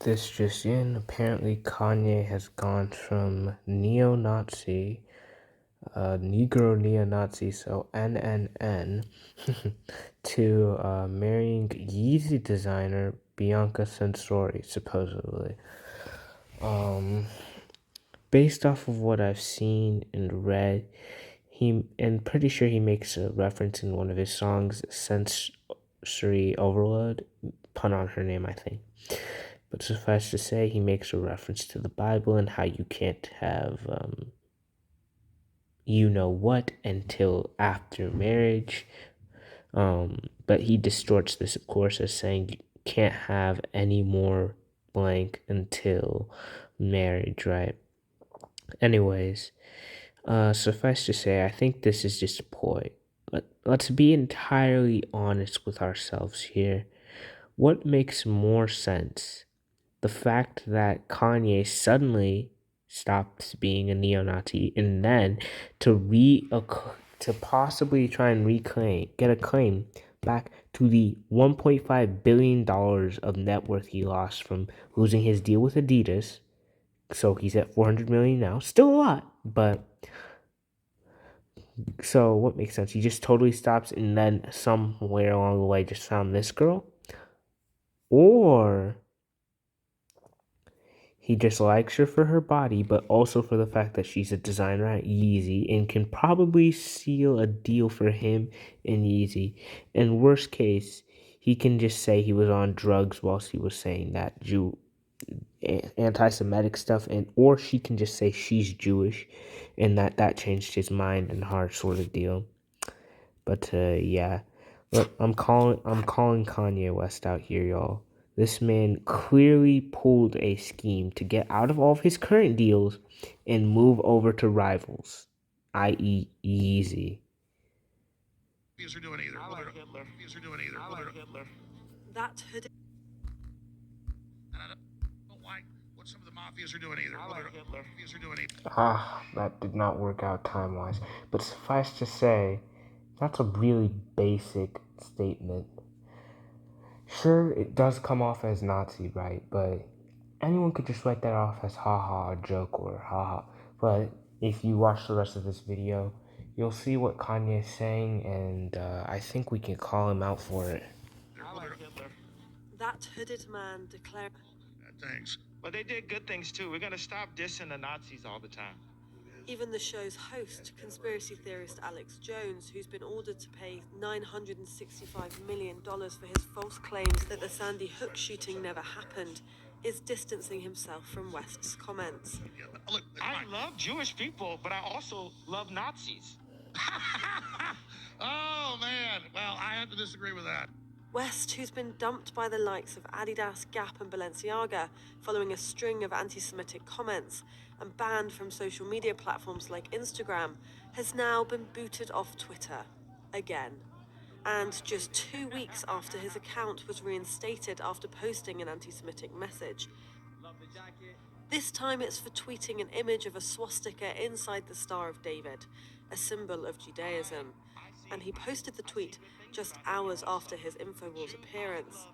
This just in, apparently Kanye has gone from neo-Nazi, Negro neo-Nazi, so NNN, to marrying Yeezy designer Bianca Censori, supposedly. Based off of what I've seen and read, and pretty sure he makes a reference in one of his songs, Sensory Overload, pun on her name, I think. But suffice to say, he makes a reference to the Bible and how you can't have you know what until after marriage. But he distorts this, of course, as saying you can't have any more blank until marriage, right? Anyways, suffice to say, I think this is just a ploy. Let's be entirely honest with ourselves here. What makes more sense? The fact that Kanye suddenly stops being a neo-Nazi and then to possibly try and get a claim back to the $1.5 billion of net worth he lost from losing his deal with Adidas. So he's at 400 million now. Still a lot, but so what makes sense? He just totally stops and then somewhere along the way just found this girl? Or he just likes her for her body, but also for the fact that she's a designer at Yeezy and can probably seal a deal for him and Yeezy. In worst case, he can just say he was on drugs whilst he was saying that anti-Semitic stuff, or she can just say she's Jewish, and that changed his mind and heart, sort of deal. But yeah, look, I'm calling Kanye West out here, y'all. This man clearly pulled a scheme to get out of all of his current deals and move over to rivals, i.e., Yeezy. Mafias are doing either. Mafias are doing either. That hooded. And I don't like what some of the mafias are doing either. Mafias are doing either. That did not work out time-wise. But suffice to say, that's a really basic statement. Sure, it does come off as Nazi, right? But anyone could just write that off as haha, a joke or haha. But if you watch the rest of this video, you'll see what Kanye is saying, and I think we can call him out for it. That hooded man declared. Bad things. But they did good things too. We're gonna stop dissing the Nazis all the time. Even the show's host, conspiracy theorist Alex Jones, who's been ordered to pay $965 million for his false claims that the Sandy Hook shooting never happened, is distancing himself from West's comments. Yeah, but look, I love Jewish people, but I also love Nazis. oh man. Well, I have to disagree with that. West, who's been dumped by the likes of Adidas, Gap, and Balenciaga following a string of anti-Semitic comments and banned from social media platforms like Instagram, has now been booted off Twitter again. And just 2 weeks after his account was reinstated after posting an anti-Semitic message. This time it's for tweeting an image of a swastika inside the Star of David, a symbol of Judaism. And he posted the tweet just hours after his InfoWars appearance.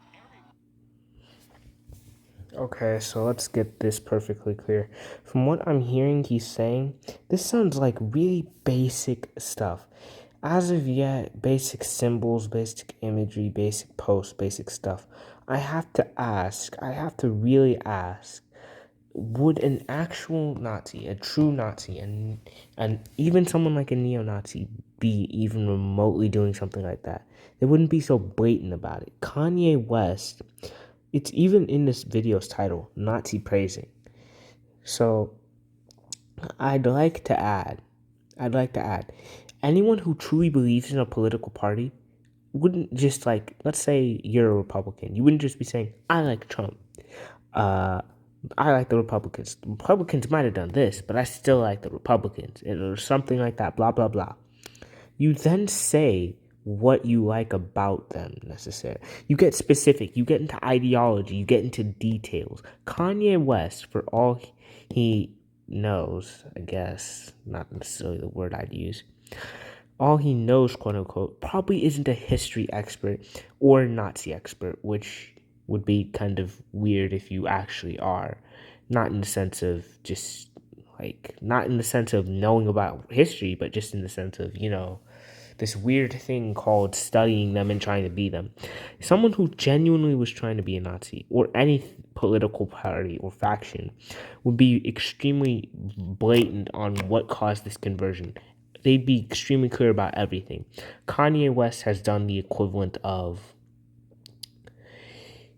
Okay, so let's get this perfectly clear. From what I'm hearing he's saying, this sounds like really basic stuff. As of yet, basic symbols, basic imagery, basic posts, basic stuff. I have to really ask, would an actual Nazi, a true Nazi, and even someone like a neo-Nazi be even remotely doing something like that? They wouldn't be so blatant about it. Kanye West, it's even in this video's title, Nazi praising. So I'd like to add, anyone who truly believes in a political party wouldn't just like, let's say you're a Republican, you wouldn't just be saying, I like Trump. I like the Republicans. The Republicans might have done this, but I still like the Republicans, or something like that, blah, blah, blah. You then say what you like about them, necessarily. You get specific, you get into ideology, you get into details. Kanye West, for all he knows, I guess, not necessarily the word I'd use, all he knows, quote unquote, probably isn't a history expert or a Nazi expert, which would be kind of weird if you actually are. Not in the sense of just not in the sense of knowing about history, but just in the sense of, this weird thing called studying them and trying to be them. Someone who genuinely was trying to be a Nazi or any political party or faction would be extremely blatant on what caused this conversion. They'd be extremely clear about everything. Kanye West has done the equivalent of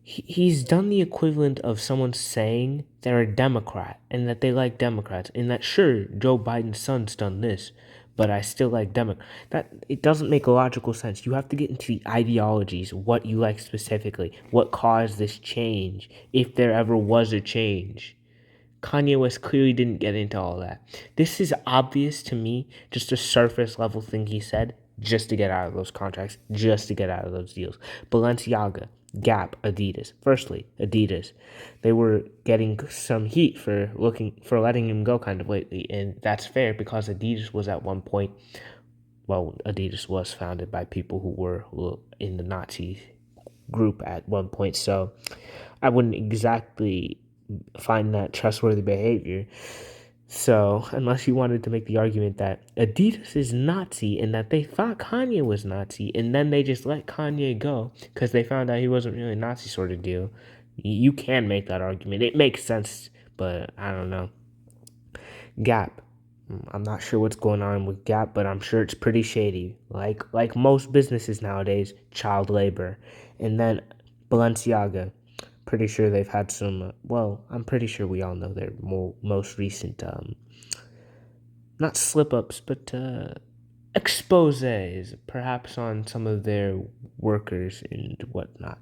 he's done the equivalent of someone saying they're a Democrat and that they like Democrats, and that sure, Joe Biden's son's done this, but I still like Democrats. That it doesn't make logical sense. You have to get into the ideologies, what you like specifically, what caused this change, if there ever was a change. Kanye West clearly didn't get into all that. This is obvious to me, just a surface level thing he said, just to get out of those contracts, just to get out of those deals. Balenciaga, Gap, Adidas. Firstly, Adidas. They were getting some heat for letting him go kind of lately, and that's fair because Adidas was at one point, well, Adidas was founded by people who were in the Nazi group at one point, so I wouldn't exactly find that trustworthy behavior. So, unless you wanted to make the argument that Adidas is Nazi and that they thought Kanye was Nazi and then they just let Kanye go because they found out he wasn't really Nazi sort of deal, you can make that argument. It makes sense, but I don't know. Gap. I'm not sure what's going on with Gap, but I'm sure it's pretty shady. Like most businesses nowadays, child labor. And then Balenciaga. Pretty sure they've had some. Well, I'm pretty sure we all know their most recent, not slip ups, but exposes, perhaps on some of their workers and whatnot.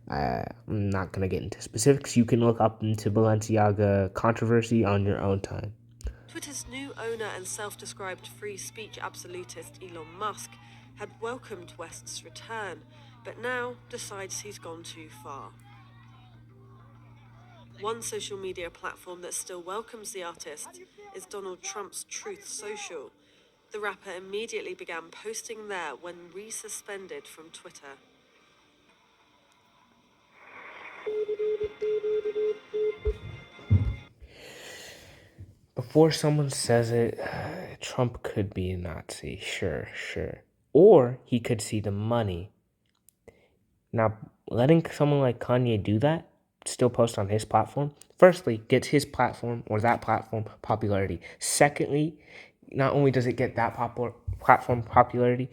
I'm not gonna get into specifics. You can look up into Balenciaga controversy on your own time. Twitter's new owner and self-described free speech absolutist Elon Musk had welcomed West's return, but now decides he's gone too far. One social media platform that still welcomes the artist is Donald Trump's Truth Social. The rapper immediately began posting there when resuspended from Twitter. Before someone says it, Trump could be a Nazi, sure. Or he could see the money. Now, letting someone like Kanye do that, still post on his platform, firstly, gets his platform or that platform popularity. Secondly, not only does it get that platform popularity,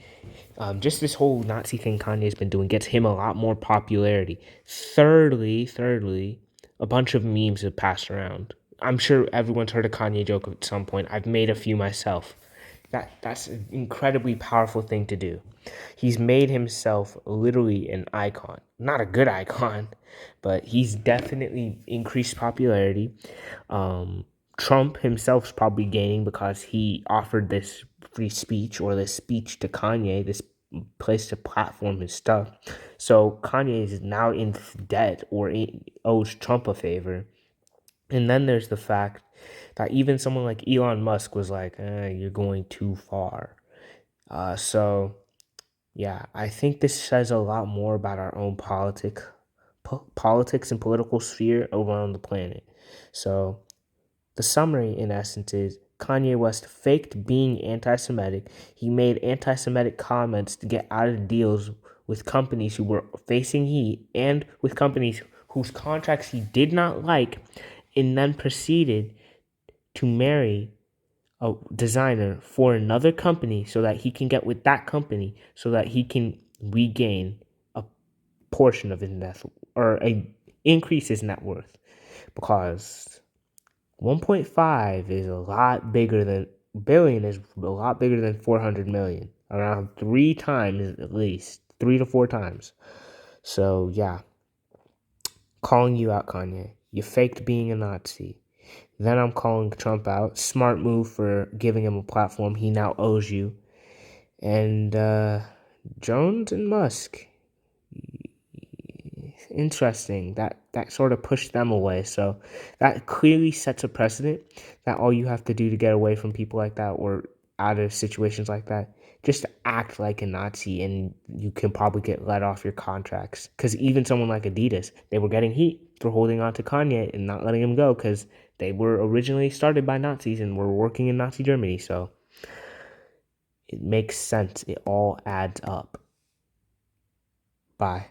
just this whole Nazi thing Kanye's been doing gets him a lot more popularity. Thirdly, a bunch of memes have passed around. I'm sure everyone's heard a Kanye joke at some point. I've made a few myself. That's an incredibly powerful thing to do. He's made himself literally an icon. Not a good icon, but he's definitely increased popularity. Trump himself's probably gaining because he offered this free speech or this speech to Kanye, this place to platform his stuff. So Kanye is now in debt or owes Trump a favor. And then there's the fact that even someone like Elon Musk was like, you're going too far. So, yeah, I think this says a lot more about our own politics and political sphere over on the planet. So, the summary, in essence, is Kanye West faked being anti Semitic. He made anti Semitic comments to get out of deals with companies who were facing heat and with companies whose contracts he did not like, and then proceeded to marry a designer for another company so that he can get with that company so that he can regain a portion of his net or increase his net worth, because 1.5 is a lot bigger than billion is a lot bigger than 400 million, around 3 times, at least 3 to 4 times. So yeah, calling you out, Kanye. You faked being a Nazi. Then I'm calling Trump out. Smart move for giving him a platform he now owes you. And Jones and Musk. Interesting. That sort of pushed them away. So that clearly sets a precedent that all you have to do to get away from people like that or out of situations like that, just act like a Nazi and you can probably get let off your contracts. Because even someone like Adidas, they were getting heat for holding on to Kanye and not letting him go because they were originally started by Nazis and were working in Nazi Germany. So it makes sense. It all adds up. Bye.